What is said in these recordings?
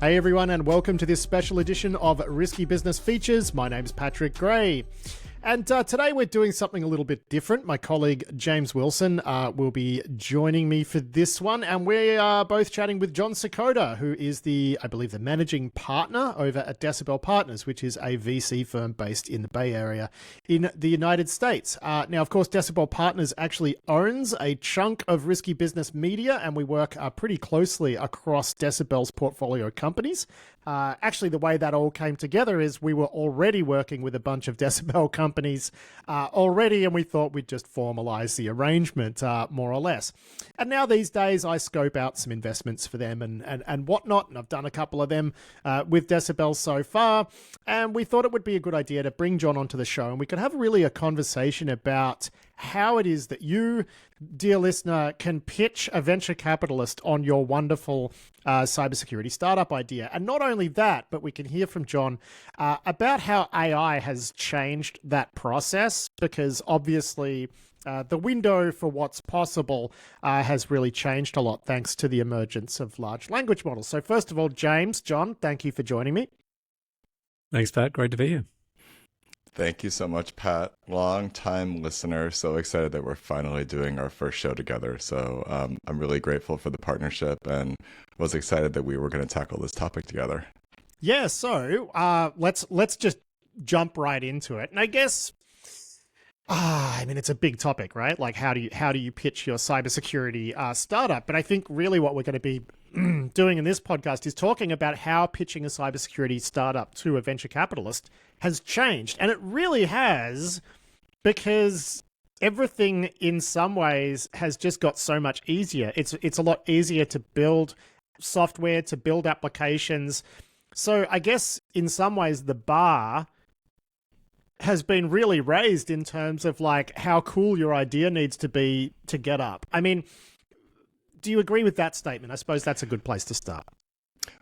Hey everyone, and welcome to this special edition of Risky Business Features. My name's Patrick Gray. And today we're doing something a little bit different. My colleague James Wilson will be joining me for this one. And we are both chatting with Jon Sakoda, who is I believe the managing partner over at Decibel Partners, which is a VC firm based in the Bay Area in the United States. Now, of course, Decibel Partners actually owns a chunk of Risky Business Media, and we work pretty closely across Decibel's portfolio companies. Actually, the way that all came together is we were already working with a bunch of Decibel companies already, and we thought we'd just formalize the arrangement more or less. And now these days I scope out some investments for them and whatnot, and I've done a couple of them with Decibel so far, and we thought it would be a good idea to bring Jon onto the show, and we could have really a conversation about how it is that you, dear listener, can pitch a venture capitalist on your wonderful cybersecurity startup idea. And not only that, but we can hear from Jon about how AI has changed that process, because obviously the window for what's possible has really changed a lot thanks to the emergence of large language models. So first of all, James, Jon, thank you for joining me. Thanks, Pat. Great to be here. Thank you so much, Pat. Long-time listener. So excited that we're finally doing our first show together. So I'm really grateful for the partnership and was excited that we were going to tackle this topic together. Yeah, so let's just jump right into it. And I guess, I mean, it's a big topic, right? Like, how do you pitch your cybersecurity startup? But I think really what we're going to be doing in this podcast is talking about how pitching a cybersecurity startup to a venture capitalist has changed. And it really has, because everything in some ways has just got so much easier. It's a lot easier to build software, to build applications. So I guess in some ways the bar has been really raised in terms of like how cool your idea needs to be to get up. I mean, do you agree with that statement? I suppose that's a good place to start.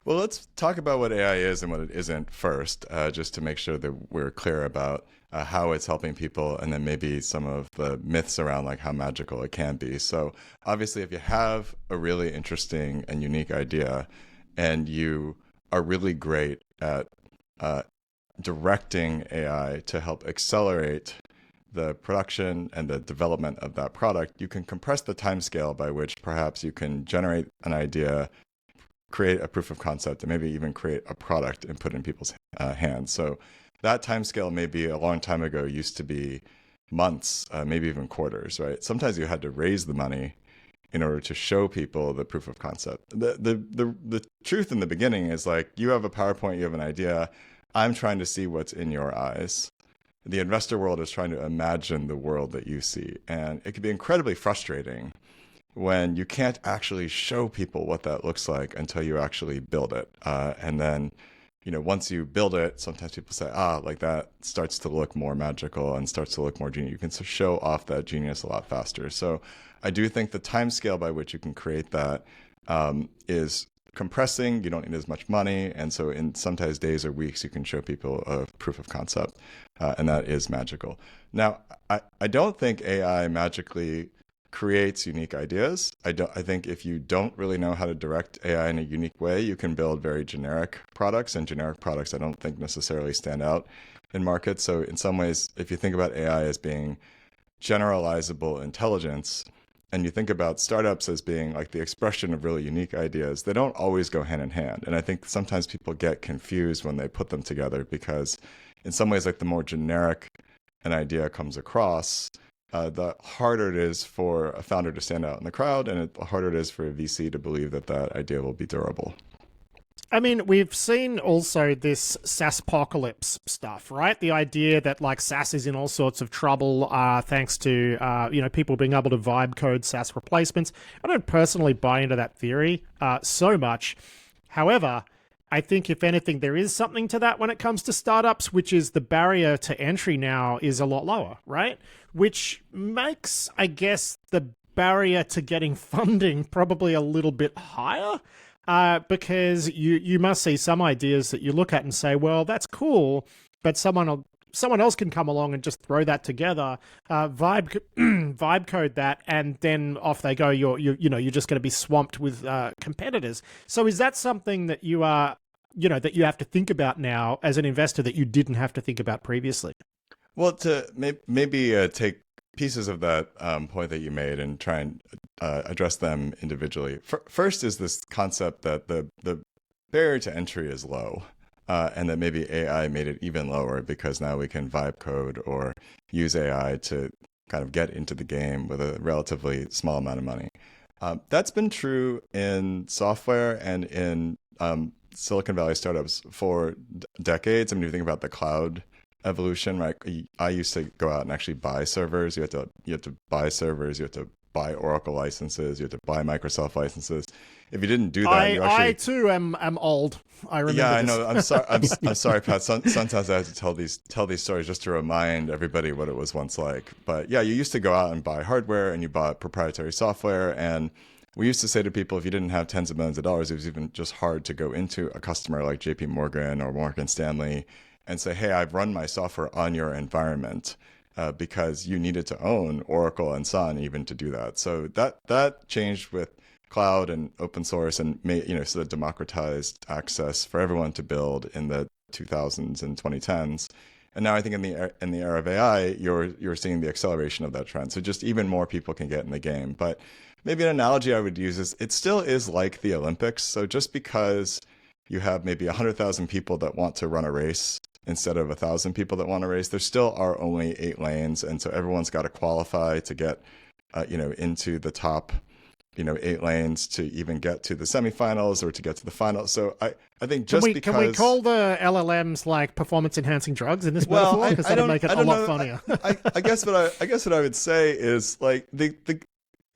Well, let's talk about what AI is and what it isn't first, just to make sure that we're clear about how it's helping people, and then maybe some of the myths around like how magical it can be. So obviously, if you have a really interesting and unique idea and you are really great at directing AI to help accelerate the production and the development of that product, you can compress the timescale by which perhaps you can generate an idea, create a proof of concept, and maybe even create a product and put it in people's hands. So that timescale maybe a long time ago used to be months, maybe even quarters, right? Sometimes you had to raise the money in order to show people the proof of concept. The truth in the beginning is like, you have a PowerPoint, you have an idea, I'm trying to see what's in your eyes. The investor world is trying to imagine the world that you see. And it can be incredibly frustrating when you can't actually show people what that looks like until you actually build it. And then, once you build it, sometimes people say, like that starts to look more magical and starts to look more genius. You can show off that genius a lot faster. So I do think the time scale by which you can create that is compressing. You don't need as much money. And so in sometimes days or weeks, you can show people a proof of concept. And that is magical. Now, I don't think AI magically creates unique ideas. I think if you don't really know how to direct AI in a unique way, you can build very generic products, and generic products I don't think necessarily stand out in markets. So in some ways, if you think about AI as being generalizable intelligence, and you think about startups as being like the expression of really unique ideas, they don't always go hand in hand. And I think sometimes people get confused when they put them together, because in some ways, like the more generic an idea comes across, the harder it is for a founder to stand out in the crowd, and the harder it is for a VC to believe that that idea will be durable. I mean, we've seen also this SaaSpocalypse stuff, right? The idea that like SaaS is in all sorts of trouble thanks to people being able to vibe code SaaS replacements. I don't personally buy into that theory so much. However, I think if anything, there is something to that when it comes to startups, which is the barrier to entry now is a lot lower, right? Which makes, I guess, the barrier to getting funding probably a little bit higher. Because you must see some ideas that you look at and say, well, that's cool, but someone else can come along and just throw that together, vibe code that, and then off they go. You're just going to be swamped with competitors. So is that something that you are that you have to think about now as an investor that you didn't have to think about previously? Well, to maybe take pieces of that point that you made and try and address them individually. First is this concept that the barrier to entry is low, and that maybe AI made it even lower because now we can vibe code or use AI to kind of get into the game with a relatively small amount of money. That's been true in software and in Silicon Valley startups for decades. I mean, if you think about the cloud evolution, right? I used to go out and actually buy servers. You had to buy servers. You had to buy Oracle licenses. You had to buy Microsoft licenses. If you didn't do that, I too am old. I remember. Yeah, I this. know. I'm sorry. I'm sorry, Pat. Sometimes I have to tell these stories just to remind everybody what it was once like. But yeah, you used to go out and buy hardware, and you bought proprietary software. And we used to say to people, if you didn't have tens of millions of dollars, it was even just hard to go into a customer like J.P. Morgan or Morgan Stanley and say, hey, I've run my software on your environment, because you needed to own Oracle and Sun even to do that. So that changed with cloud and open source and sort of democratized access for everyone to build in the 2000s and 2010s. And now I think in the era of AI, you're seeing the acceleration of that trend. So just even more people can get in the game. But maybe an analogy I would use is it still is like the Olympics. So just because you have maybe 100,000 people that want to run a race instead of 1,000 people that want to race, there still are only 8 lanes. And so everyone's got to qualify to get, into the top, 8 lanes to even get to the semifinals or to get to the final. So I think just can we call the LLMs like performance enhancing drugs in this well, metaphor? Because that'd make it a lot funnier. I guess what I would say is like the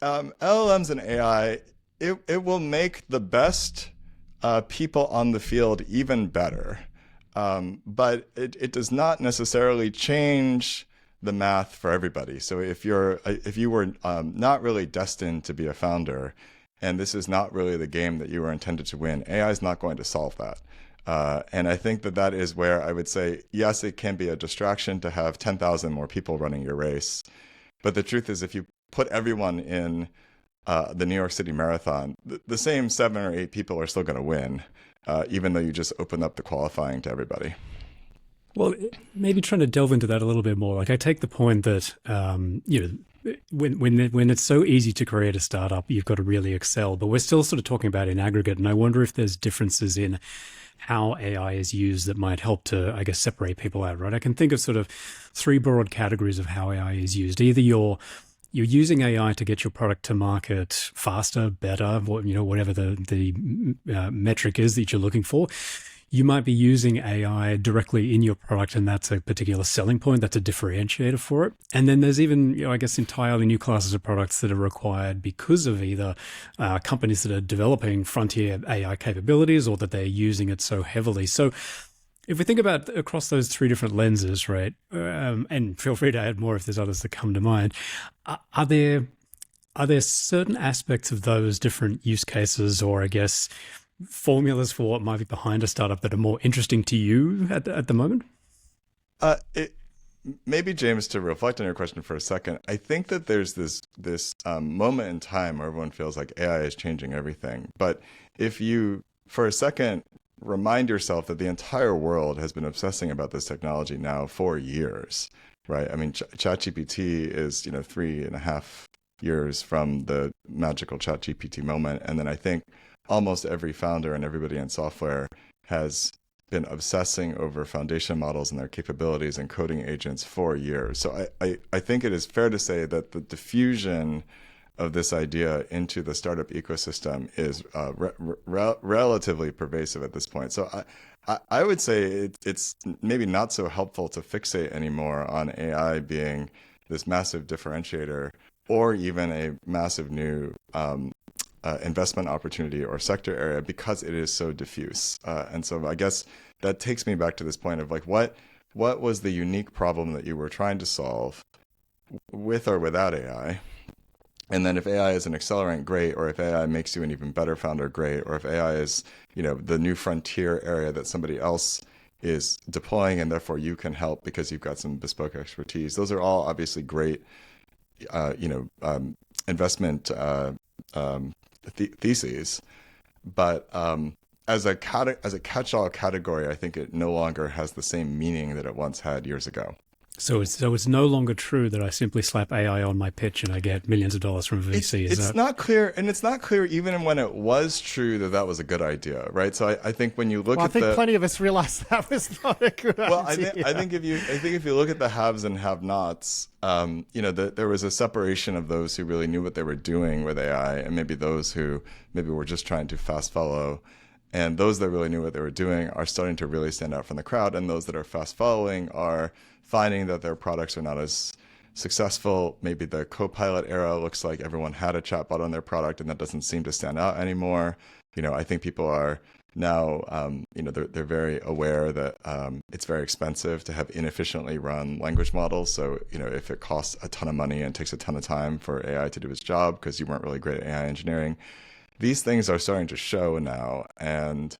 LLMs and AI, it will make the best people on the field even better. But it does not necessarily change the math for everybody. So if you were not really destined to be a founder, and this is not really the game that you were intended to win, AI is not going to solve that. And I think that is where I would say, yes, it can be a distraction to have 10,000 more people running your race. But the truth is, if you put everyone in the New York City Marathon, the same 7 or 8 people are still going to win, even though you just open up the qualifying to everybody. Well, maybe trying to delve into that a little bit more. Like I take the point that, when it's so easy to create a startup, you've got to really excel. But we're still sort of talking about in aggregate. And I wonder if there's differences in how AI is used that might help to, I guess, separate people out, right? I can think of sort of 3 broad categories of how AI is used. Either you're using AI to get your product to market faster, better, whatever the metric is that you're looking for. You might be using AI directly in your product, and that's a particular selling point. That's a differentiator for it. And then there's even, I guess, entirely new classes of products that are required because of either companies that are developing frontier AI capabilities or that they're using it so heavily. So if we think about across those 3 different lenses, right, and feel free to add more if there's others that come to mind, are there certain aspects of those different use cases, or I guess formulas for what might be behind a startup, that are more interesting to you at the moment? Maybe, James, to reflect on your question for a second, I think that there's this moment in time where everyone feels like AI is changing everything. But if you, for a second, remind yourself that the entire world has been obsessing about this technology now for years, right? I mean, ChatGPT is 3.5 years from the magical ChatGPT moment, and then I think almost every founder and everybody in software has been obsessing over foundation models and their capabilities and coding agents for years. So I think it is fair to say that the diffusion of this idea into the startup ecosystem is relatively pervasive at this point. So I would say it's maybe not so helpful to fixate anymore on AI being this massive differentiator or even a massive new investment opportunity or sector area, because it is so diffuse. And so I guess that takes me back to this point of like, what was the unique problem that you were trying to solve with or without AI? And then if AI is an accelerant, great. Or if AI makes you an even better founder, great. Or if AI is, the new frontier area that somebody else is deploying and therefore you can help because you've got some bespoke expertise. Those are all obviously great, investment theses. But as a catch-all category, I think it no longer has the same meaning that it once had years ago. So it's no longer true that I simply slap AI on my pitch and I get millions of dollars from a VC. It's not clear, and it's not clear even when it was true that that was a good idea, right? So I think when you look I think plenty of us realized that was not a good idea. I think if you look at the haves and have-nots, there was a separation of those who really knew what they were doing with AI, and maybe those who maybe were just trying to fast follow. And those that really knew what they were doing are starting to really stand out from the crowd, and those that are fast following are finding that their products are not as successful. Maybe the Copilot era looks like everyone had a chatbot on their product, and that doesn't seem to stand out anymore. I think people are now, they're very aware that it's very expensive to have inefficiently run language models. So, if it costs a ton of money and takes a ton of time for AI to do its job because you weren't really great at AI engineering, these things are starting to show now. And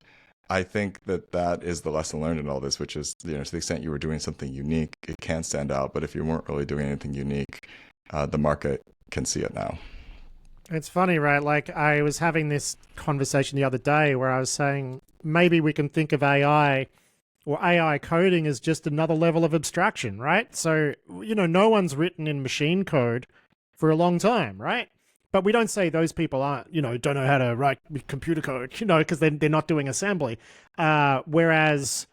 I think that is the lesson learned in all this, which is, to the extent you were doing something unique, it can stand out. But if you weren't really doing anything unique, the market can see it now. It's funny, right? Like, I was having this conversation the other day where I was saying maybe we can think of AI or AI coding as just another level of abstraction, right? So, no one's written in machine code for a long time, right? But we don't say those people aren't, don't know how to write computer code, because they're not doing assembly. Whereas,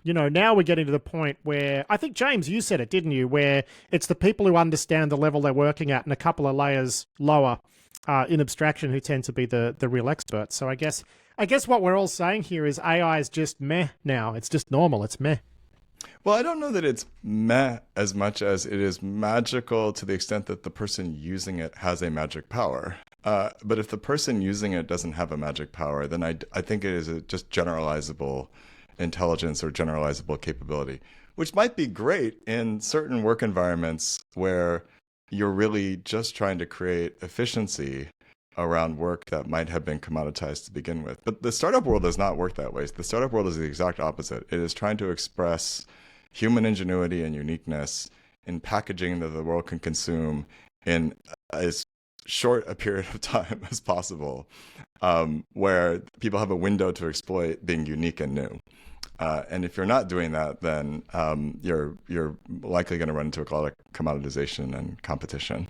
now we're getting to the point where, I think, James, you said it, didn't you? Where it's the people who understand the level they're working at and a couple of layers lower in abstraction who tend to be the real experts. So I guess what we're all saying here is AI is just meh now. It's just normal. It's meh. Well, I don't know that it's meh as much as it is magical to the extent that the person using it has a magic power. But if the person using it doesn't have a magic power, then I think it is a just generalizable intelligence or generalizable capability, which might be great in certain work environments where you're really just trying to create efficiency around work that might have been commoditized to begin with. But the startup world does not work that way. The startup world is the exact opposite. It is trying to express human ingenuity and uniqueness in packaging that the world can consume in as short a period of time as possible, where people have a window to exploit being unique and new. And if you're not doing that, then you're likely going to run into a lot of commoditization and competition.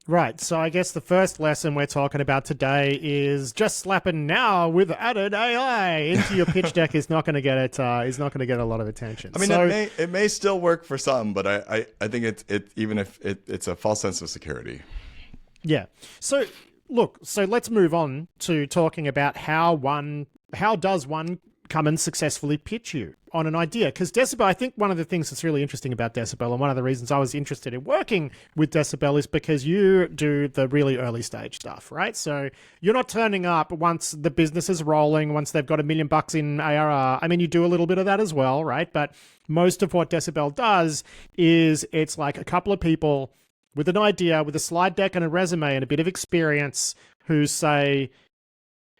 Right. So I guess the first lesson we're talking about today is just slapping now with added AI into your pitch deck is not going to get it. Is not going to get a lot of attention. I mean, it may still work for some, but I think it even if it's a false sense of security. Yeah. So let's move on to talking about how does one come and successfully pitch you on an idea. Because Decibel, I think one of the things that's really interesting about Decibel, and one of the reasons I was interested in working with Decibel, is because you do the really early stage stuff, right? So you're not turning up once the business is rolling, once they've got $1 million in ARR. I mean, you do a little bit of that as well, right? But most of what Decibel does is it's like a couple of people with an idea, with a slide deck and a resume and a bit of experience who say,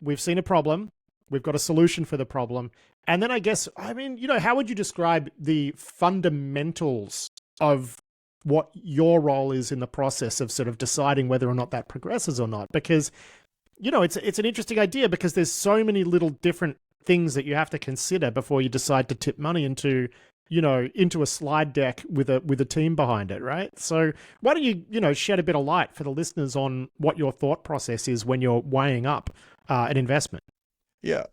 we've seen a problem, we've got a solution for the problem. And then I guess, how would you describe the fundamentals of what your role is in the process of sort of deciding whether or not that progresses or not? Because, it's an interesting idea because there's so many little different things that you have to consider before you decide to tip money into a slide deck with a team behind it, right? So why don't you, shed a bit of light for the listeners on what your thought process is when you're weighing up an investment? Yeah.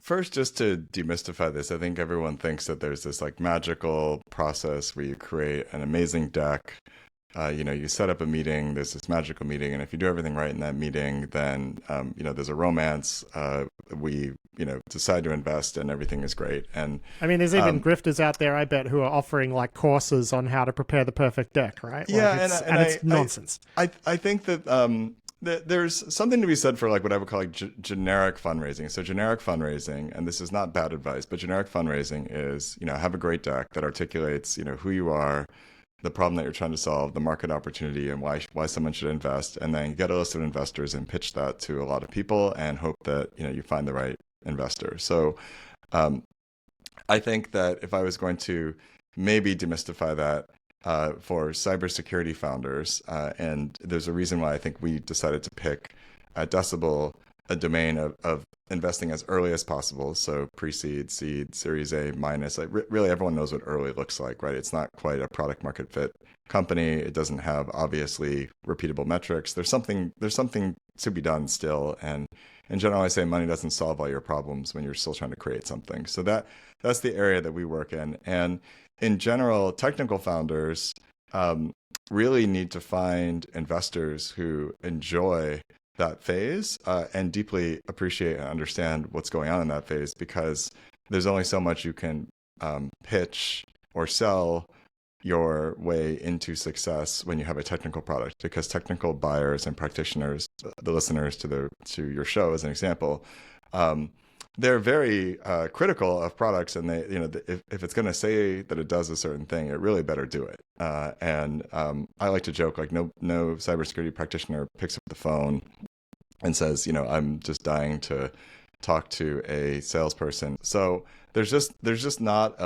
First, just to demystify this, I think everyone thinks that there's this like magical process where you create an amazing deck. You set up a meeting, there's this magical meeting, and if you do everything right in that meeting, then, there's a romance. We, decide to invest and everything is great. And there's even grifters out there, I bet, who are offering like courses on how to prepare the perfect deck, right? Yeah. It's nonsense. I think that, there's something to be said for like what I would call like generic fundraising. So generic fundraising, and this is not bad advice, but generic fundraising is, have a great deck that articulates, who you are, the problem that you're trying to solve, the market opportunity, and why someone should invest, and then get a list of investors and pitch that to a lot of people and hope that, you find the right investor. So I think that if I was going to maybe demystify that, for cybersecurity founders, and there's a reason why I think we decided to pick Decibel, a domain of investing as early as possible. So pre-seed, seed, Series A minus. Like really, everyone knows what early looks like, right? It's not quite a product market fit company. It doesn't have obviously repeatable metrics. There's something to be done still. And in general, I say money doesn't solve all your problems when you're still trying to create something. So that's the area that we work in. And in general, technical founders really need to find investors who enjoy that phase and deeply appreciate and understand what's going on in that phase, because there's only so much you can pitch or sell your way into success when you have a technical product, because technical buyers and practitioners, the listeners to your show as an example, they're very critical of products, and they, if it's going to say that it does a certain thing, it really better do it. And I like to joke, like no cybersecurity practitioner picks up the phone and says, I'm just dying to talk to a salesperson. So there's just not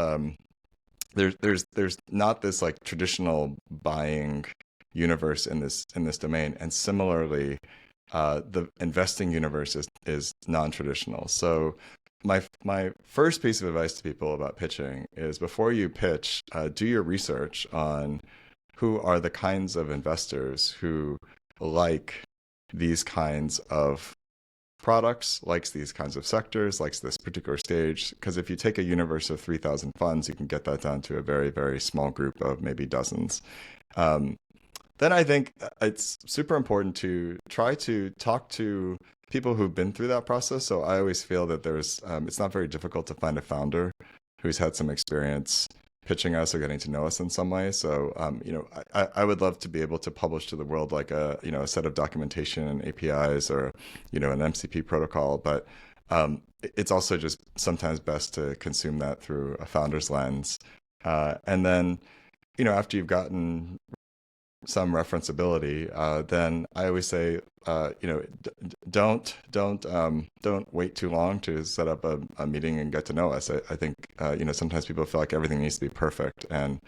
there's not this like traditional buying universe in this domain, and similarly, the investing universe is non-traditional. So my first piece of advice to people about pitching is, before you pitch, do your research on who are the kinds of investors who like these kinds of products, likes these kinds of sectors, likes this particular stage. Because if you take a universe of 3,000 funds, you can get that down to a very, very small group of maybe dozens. Then I think it's super important to try to talk to people who've been through that process. So I always feel that it's not very difficult to find a founder who's had some experience pitching us or getting to know us in some way. So, I would love to be able to publish to the world like a set of documentation and APIs, or, an MCP protocol. But it's also just sometimes best to consume that through a founder's lens. And then, after you've gotten some referenceability, then I always say, don't wait too long to set up a meeting and get to know us. I think sometimes people feel like everything needs to be perfect, and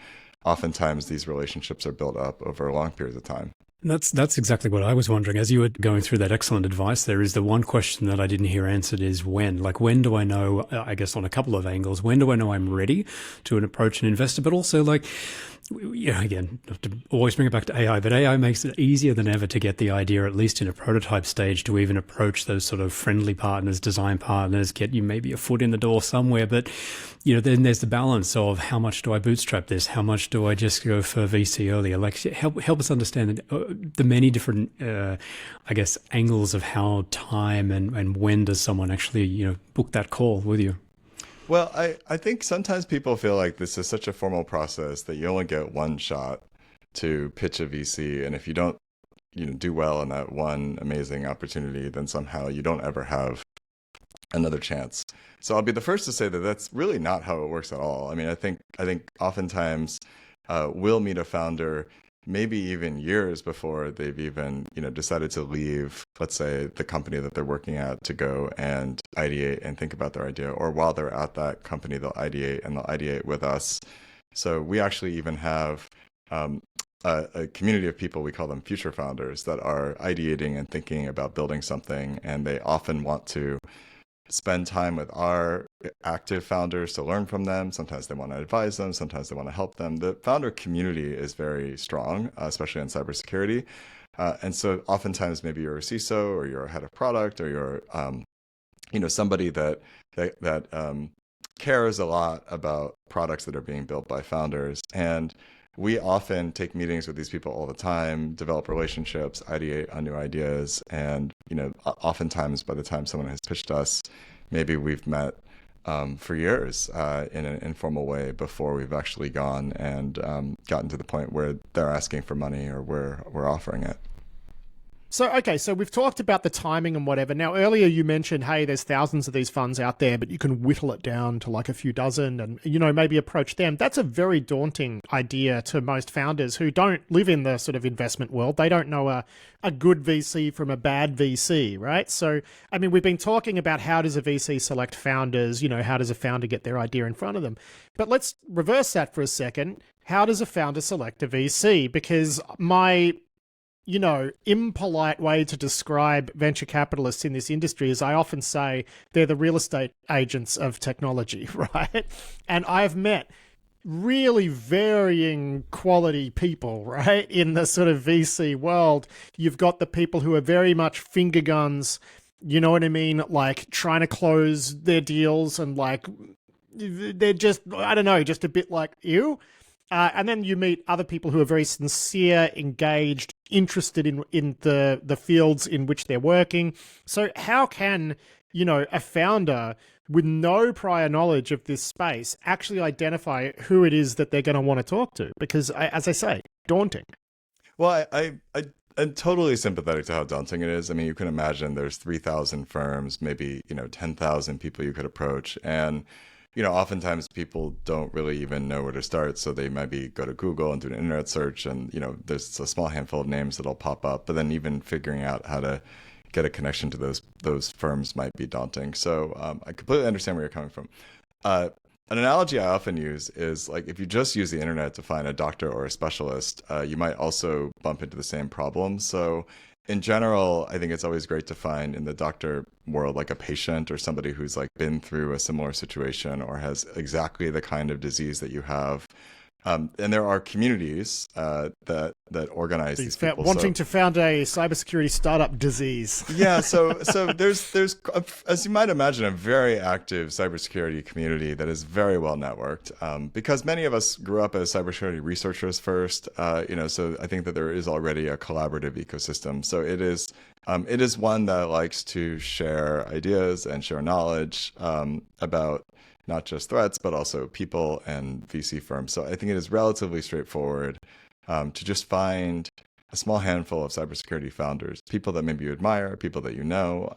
oftentimes these relationships are built up over long periods of time. That's exactly what I was wondering. As you were going through that excellent advice, there is the one question that I didn't hear answered is when. Like, when do I know, I guess on a couple of angles, when do I know I'm ready to approach an investor? But also, like, again, not to always bring it back to AI, but AI makes it easier than ever to get the idea, at least in a prototype stage, to even approach those sort of friendly partners, design partners, get you maybe a foot in the door somewhere. But, then there's the balance of how much do I bootstrap this? How much do I just go for VC earlier? Like, help us understand the many different, I guess, angles of how time and when does someone actually, book that call with you? Well, I think sometimes people feel like this is such a formal process that you only get one shot to pitch a VC. And if you don't, do well in that one amazing opportunity, then somehow you don't ever have another chance. So I'll be the first to say that that's really not how it works at all. I mean, I think oftentimes we'll meet a founder maybe even years before they've even, decided to leave, let's say, the company that they're working at to go and ideate and think about their idea. Or while they're at that company, they'll ideate with us. So we actually even have a community of people, we call them future founders, that are ideating and thinking about building something. And they often want to spend time with our active founders to learn from them. Sometimes they want to advise them. Sometimes they want to help them. The founder community is very strong, especially in cybersecurity. And so oftentimes maybe you're a CISO, or you're a head of product, or you're somebody that cares a lot about products that are being built by founders. And we often take meetings with these people all the time, develop relationships, ideate on new ideas. And, oftentimes by the time someone has pitched us, maybe we've met for years in an informal way before we've actually gone and gotten to the point where they're asking for money or we're offering it. So we've talked about the timing and whatever. Now, earlier you mentioned, hey, there's thousands of these funds out there, but you can whittle it down to like a few dozen and, maybe approach them. That's a very daunting idea to most founders who don't live in the sort of investment world. They don't know a good VC from a bad VC, right? So, I mean, we've been talking about how does a VC select founders, how does a founder get their idea in front of them? But let's reverse that for a second. How does a founder select a VC? Because my impolite way to describe venture capitalists in this industry is I often say they're the real estate agents of technology, right? And I've met really varying quality people, right? In the sort of VC world, you've got the people who are very much finger guns, you know what I mean? Like trying to close their deals and like, they're just, I don't know, just a bit like you. And then you meet other people who are very sincere, engaged, interested in the fields in which they're working. So how can, a founder with no prior knowledge of this space actually identify who it is that they're going to want to talk to? Because, as I say, daunting. Well, I'm totally sympathetic to how daunting it is. I mean, you can imagine there's 3,000 firms, maybe, 10,000 people you could approach. And oftentimes people don't really even know where to start. So they maybe go to Google and do an internet search and, there's a small handful of names that'll pop up. But then even figuring out how to get a connection to those firms might be daunting. So I completely understand where you're coming from. An analogy I often use is like if you just use the internet to find a doctor or a specialist, you might also bump into the same problem. So in general, I think it's always great to find in the doctor world like a patient or somebody who's like been through a similar situation or has exactly the kind of disease that you have. And there are communities that organize these people. Wanting to found a cybersecurity startup disease. Yeah, so there's as you might imagine a very active cybersecurity community that is very well networked because many of us grew up as cybersecurity researchers first. So I think that there is already a collaborative ecosystem. So it is one that likes to share ideas and share knowledge about not just threats, but also people and VC firms. So I think it is relatively straightforward to just find a small handful of cybersecurity founders, people that maybe you admire, people that you know.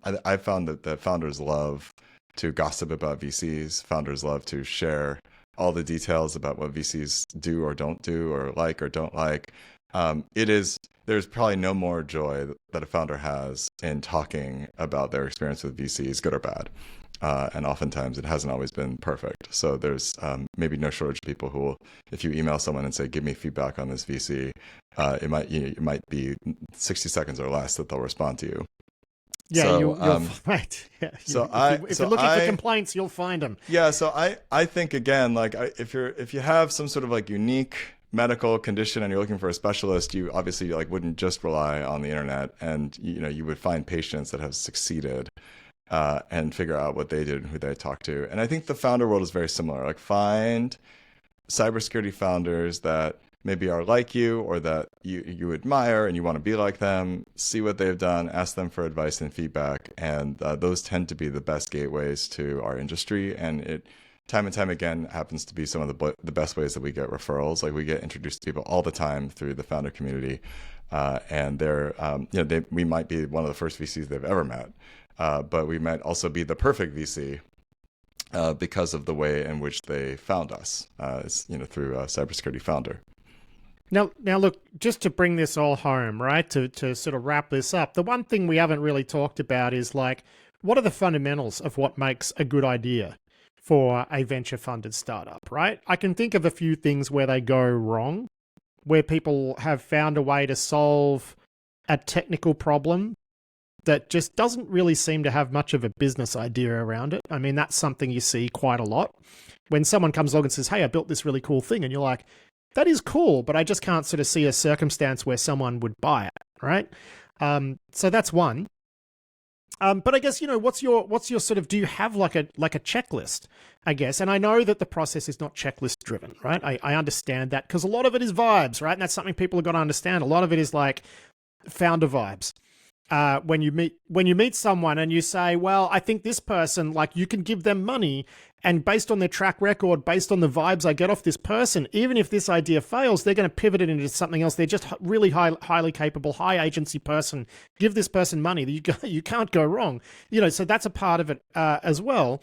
I found that founders love to gossip about VCs. Founders love to share all the details about what VCs do or don't do or don't like. There's probably no more joy that a founder has in talking about their experience with VCs, good or bad. And oftentimes it hasn't always been perfect. So there's maybe no shortage of people who will, if you email someone and say, give me feedback on this VC, it might be 60 seconds or less that they'll respond to you. Yeah, so, you're right. Yeah, if you're looking for complaints, you'll find them. Yeah, so I think, again, like if you have some sort of like unique medical condition and you're looking for a specialist, you obviously like wouldn't just rely on the internet, and you would find patients that have succeeded. And figure out what they did and who they talked to. And I think the founder world is very similar. Like find cybersecurity founders that maybe are like you or that you admire and you want to be like them, see what they've done, ask them for advice and feedback. And those tend to be the best gateways to our industry. And it time and time again happens to be some of the best ways that we get referrals. Like we get introduced to people all the time through the founder community. And we might be one of the first VCs they've ever met. But we might also be the perfect VC because of the way in which they found us, through a cybersecurity founder. Now, look, just to bring this all home, right, to sort of wrap this up, the one thing we haven't really talked about is like, what are the fundamentals of what makes a good idea for a venture-funded startup, right? I can think of a few things where they go wrong, where people have found a way to solve a technical problem that just doesn't really seem to have much of a business idea around it. I mean, that's something you see quite a lot. When someone comes along and says, hey, I built this really cool thing, and you're like, that is cool, but I just can't sort of see a circumstance where someone would buy it, right? So that's one. But I guess, what's your sort of, do you have like a checklist, I guess? And I know that the process is not checklist driven, right? I understand that because a lot of it is vibes, right? And that's something people have got to understand. A lot of it is like founder vibes. When you meet someone and you say, well, I think this person, like you can give them money and based on their track record, based on the vibes I get off this person, even if this idea fails, they're going to pivot it into something else. They're just really highly capable, high agency person. Give this person money. You can't go wrong. So that's a part of it as well.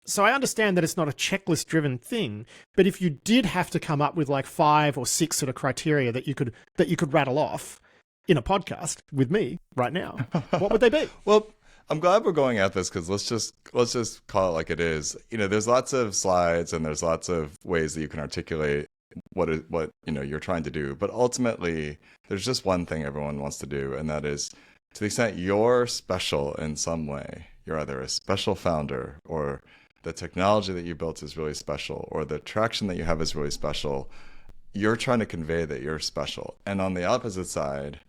So I understand that it's not a checklist driven thing, but if you did have to come up with like 5 or 6 sort of criteria that you could rattle off in a podcast with me right now, what would they be? Well, I'm glad we're going at this because let's just call it like it is. There's lots of slides and there's lots of ways that you can articulate what you're trying to do. But ultimately, there's just one thing everyone wants to do, and that is, to the extent you're special in some way, you're either a special founder, or the technology that you built is really special, or the traction that you have is really special. You're trying to convey that you're special. And on the opposite side,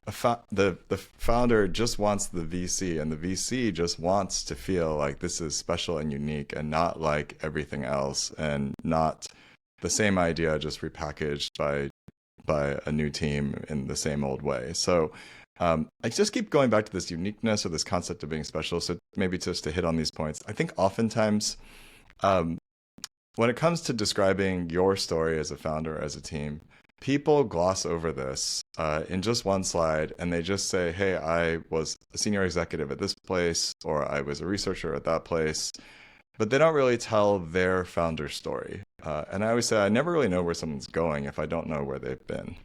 the founder just wants the VC, and the VC just wants to feel like this is special and unique and not like everything else, and not the same idea just repackaged by a new team in the same old way. So I just keep going back to this uniqueness, or this concept of being special. So maybe just to hit on these points, I think oftentimes when it comes to describing your story as a founder, as a team, people gloss over this in just one slide, and they just say, hey, I was a senior executive at this place, or I was a researcher at that place, but they don't really tell their founder story. And I always say, I never really know where someone's going if I don't know where they've been.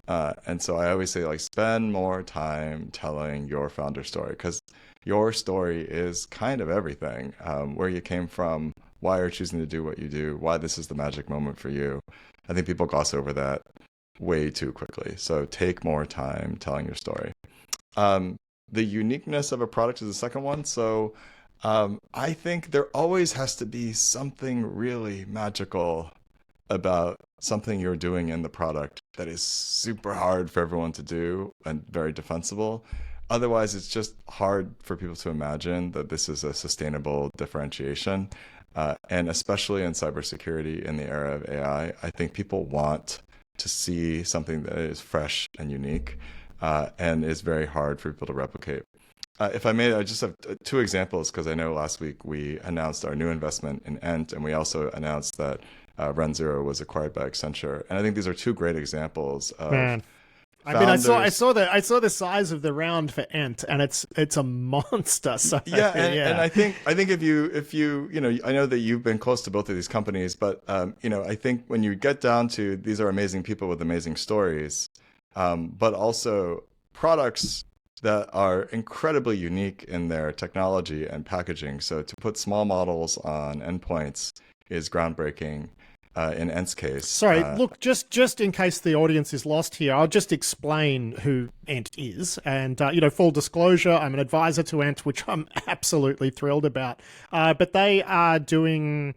And so I always say, like, spend more time telling your founder story, because your story is kind of everything. Where you came from, why you're choosing to do what you do, why this is the magic moment for you. I think people gloss over that way too quickly. So take more time telling your story. The uniqueness of a product is the second one. So I think there always has to be something really magical about something you're doing in the product that is super hard for everyone to do and very defensible. Otherwise, it's just hard for people to imagine that this is a sustainable differentiation. And especially in cybersecurity, in the era of AI, I think people want to see something that is fresh and unique, and is very hard for people to replicate. If I may, I just have two examples, because I know last week we announced our new investment in Ent, and we also announced that RunZero was acquired by Accenture. And I think these are two great examples of Man. I mean, I saw the size of the round for Ent, and it's a monster. So and I think if you I know that you've been close to both of these companies, but I think when you get down to, these are amazing people with amazing stories, but also products that are incredibly unique in their technology and packaging. So to put small models on endpoints is groundbreaking. In Ent's case. Sorry, look, just in case the audience is lost here, I'll just explain who Ent is. And, full disclosure, I'm an advisor to Ent, which I'm absolutely thrilled about. But they are doing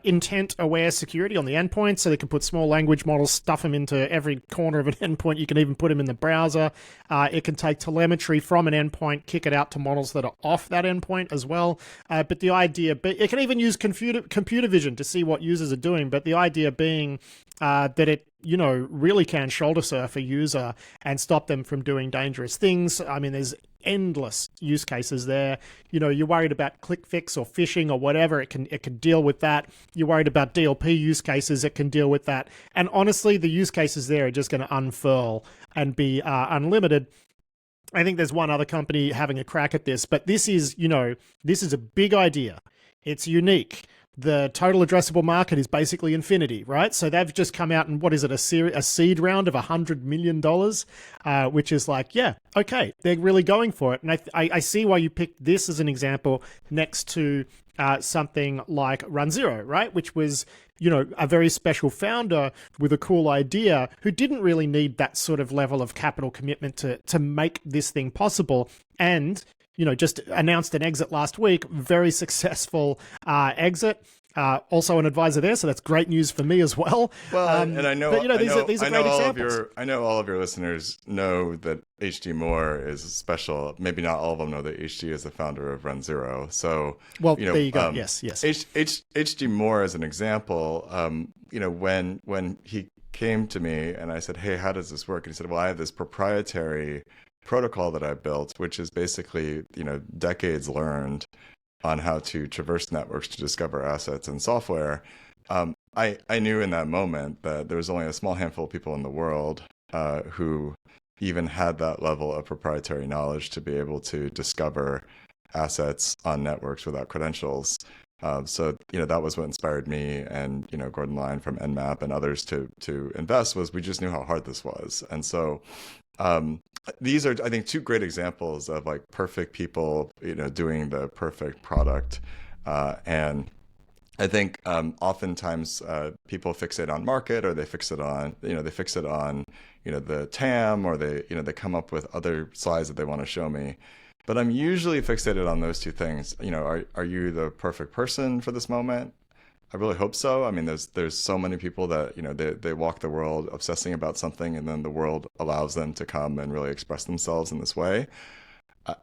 intent-aware security on the endpoint, so they can put small language models, stuff them into every corner of an endpoint. You can even put them in the browser. It can take telemetry from an endpoint, kick it out to models that are off that endpoint as well. But the idea, it can even use computer vision to see what users are doing. But the idea being that it really can shoulder surf a user and stop them from doing dangerous things. I mean, there's endless use cases there. You're worried about click fix or phishing or whatever, it can deal with that. You're worried about DLP use cases, it can deal with that. And honestly, the use cases there are just going to unfurl and be unlimited. I think there's one other company having a crack at this, but this is a big idea. It's unique. The total addressable market is basically infinity, right? So they've just come out and, what is it, a seed round of $100 million, which is like, yeah, okay, they're really going for it. And I see why you picked this as an example next to something like RunZero, right? Which was, a very special founder with a cool idea who didn't really need that sort of level of capital commitment to make this thing possible. And just announced an exit last week, very successful exit. Also an advisor there, so that's great news for me as well. Well, and I know, these are great examples. I know all of your listeners know that H.D. Moore is special. Maybe not all of them know that H.D. is the founder of RunZero. So, well, there you go. Yes. H.D. Moore, as an example, when he came to me and I said, hey, how does this work? And he said, well, I have this proprietary protocol that I built, which is basically, decades learned on how to traverse networks to discover assets and software. I knew in that moment that there was only a small handful of people in the world who even had that level of proprietary knowledge to be able to discover assets on networks without credentials. So that was what inspired me and Gordon Line from Nmap and others to invest. Was we just knew how hard this was. And so these are, I think, two great examples of like perfect people doing the perfect product. And I think oftentimes people fixate on market, or they fix it on, the TAM, or they come up with other slides that they want to show me. But I'm usually fixated on those two things. Are you the perfect person for this moment? I really hope so. I mean, there's so many people that, they walk the world obsessing about something, and then the world allows them to come and really express themselves in this way.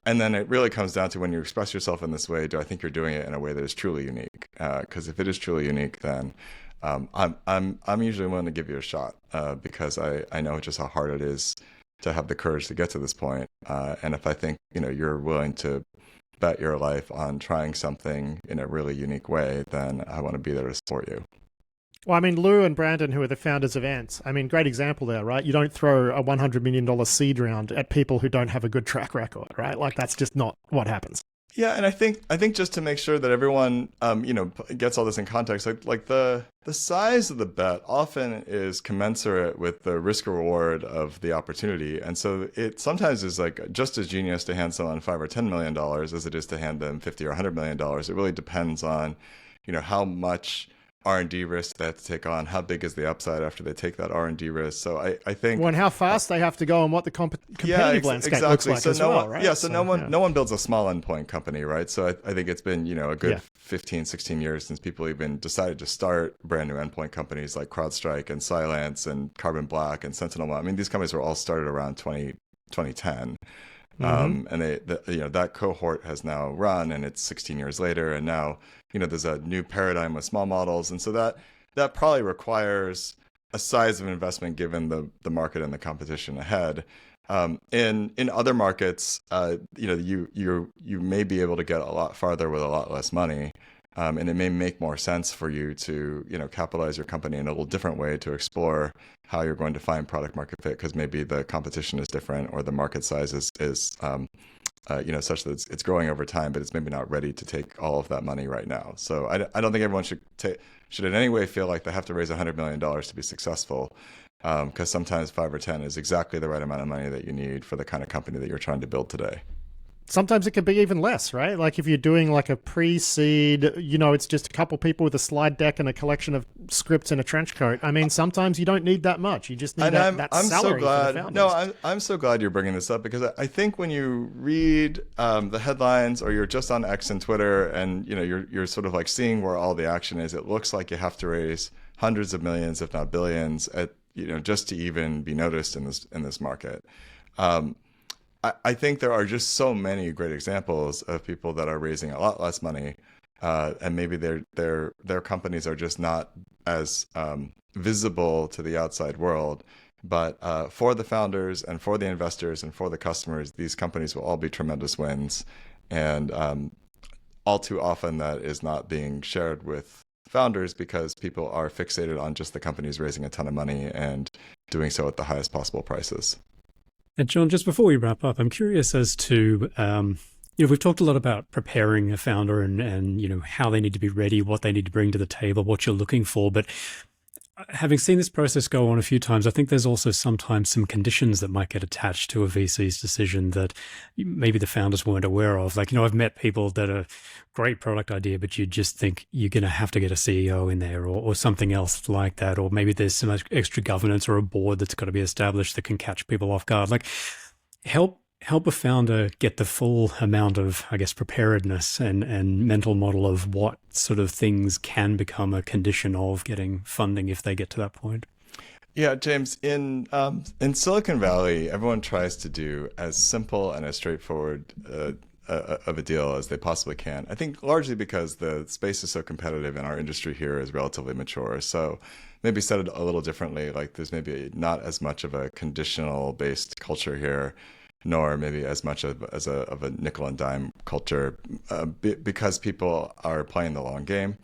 And then it really comes down to, when you express yourself in this way, do I think you're doing it in a way that is truly unique? Because if it is truly unique, then I'm usually willing to give you a shot, because I know just how hard it is to have the courage to get to this point. And if I think you're willing to bet your life on trying something in a really unique way, then I want to be there to support you. Well, I mean, Lou and Brandon, who are the founders of Ant, I mean, great example there, right? You don't throw a $100 million seed round at people who don't have a good track record, right? Like, that's just not what happens. Yeah, and I think just to make sure that everyone gets all this in context, like the size of the bet often is commensurate with the risk reward of the opportunity, and so it sometimes is like just as genius to hand someone $5 or $10 million as it is to hand them $50 or $100 million. It really depends on how much R&D risk they have to take on, how big is the upside after they take that R&D risk. So I think, well, and how fast they have to go, and what the competitive landscape looks like, so as no well, one, right? Yeah, so no one builds a small endpoint company, right? So I think it's been a good 15, 16 years since people even decided to start brand new endpoint companies like CrowdStrike and Cylance and Carbon Black and SentinelOne. I mean, these companies were all started around 2010. And that cohort has now run, and it's 16 years later, and now there's a new paradigm with small models, and so that probably requires a size of investment given the market and the competition ahead. In other markets, you may be able to get a lot farther with a lot less money. And it may make more sense for you to, capitalize your company in a little different way to explore how you're going to find product market fit, because maybe the competition is different, or the market size is such that it's growing over time, but it's maybe not ready to take all of that money right now. So I don't think everyone should in any way feel like they have to raise $100 million to be successful, because sometimes 5 or 10 is exactly the right amount of money that you need for the kind of company that you're trying to build today. Sometimes it can be even less, right? Like if you're doing like a pre-seed, it's just a couple people with a slide deck and a collection of scripts and a trench coat. I mean, sometimes you don't need that much. You just need that salary for the founders. No, I'm so glad you're bringing this up, because I think when you read the headlines, or you're just on X and Twitter, and you're sort of like seeing where all the action is, it looks like you have to raise hundreds of millions, if not billions, just to even be noticed in this market. I think there are just so many great examples of people that are raising a lot less money, and maybe their companies are just not as visible to the outside world. But for the founders and for the investors and for the customers, these companies will all be tremendous wins. And all too often that is not being shared with founders, because people are fixated on just the companies raising a ton of money and doing so at the highest possible prices. And Jon, just before we wrap up, I'm curious as to, we've talked a lot about preparing a founder and how they need to be ready, what they need to bring to the table, what you're looking for. But having seen this process go on a few times, I think there's also sometimes some conditions that might get attached to a VC's decision that maybe the founders weren't aware of. Like, I've met people that are great product idea, but you just think you're going to have to get a CEO in there or something else like that. Or maybe there's some extra governance or a board that's got to be established that can catch people off guard. Like, help a founder get the full amount of, I guess, preparedness and mental model of what sort of things can become a condition of getting funding if they get to that point. Yeah, James, in Silicon Valley, everyone tries to do as simple and as straightforward of a deal as they possibly can. I think largely because the space is so competitive and our industry here is relatively mature. So maybe said it a little differently, like there's maybe not as much of a conditional-based culture here, nor maybe as much of a nickel and dime culture, because people are playing the long game.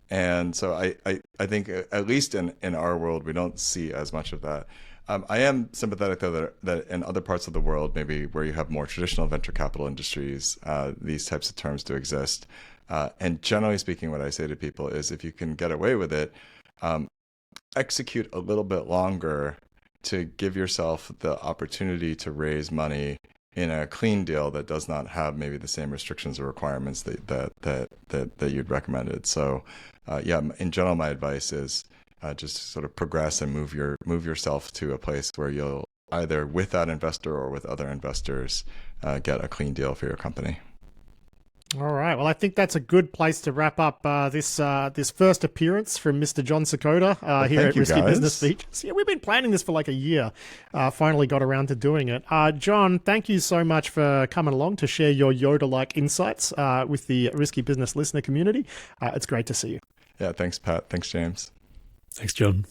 And so I think at least in our world, we don't see as much of that. I am sympathetic, though, that in other parts of the world, maybe where you have more traditional venture capital industries, these types of terms do exist. And generally speaking, what I say to people is, if you can get away with it, execute a little bit longer to give yourself the opportunity to raise money in a clean deal that does not have maybe the same restrictions or requirements that that you'd recommended. So yeah, in general, my advice is just sort of progress and move yourself to a place where you'll either with that investor or with other investors get a clean deal for your company. All right. Well, I think that's a good place to wrap up this first appearance from Mr. Jon Sakoda here at Risky Business Features. Yeah, we've been planning this for like a year. Finally got around to doing it. Jon, thank you so much for coming along to share your Yoda-like insights with the Risky Business listener community. It's great to see you. Yeah, thanks, Pat. Thanks, James. Thanks, Jon.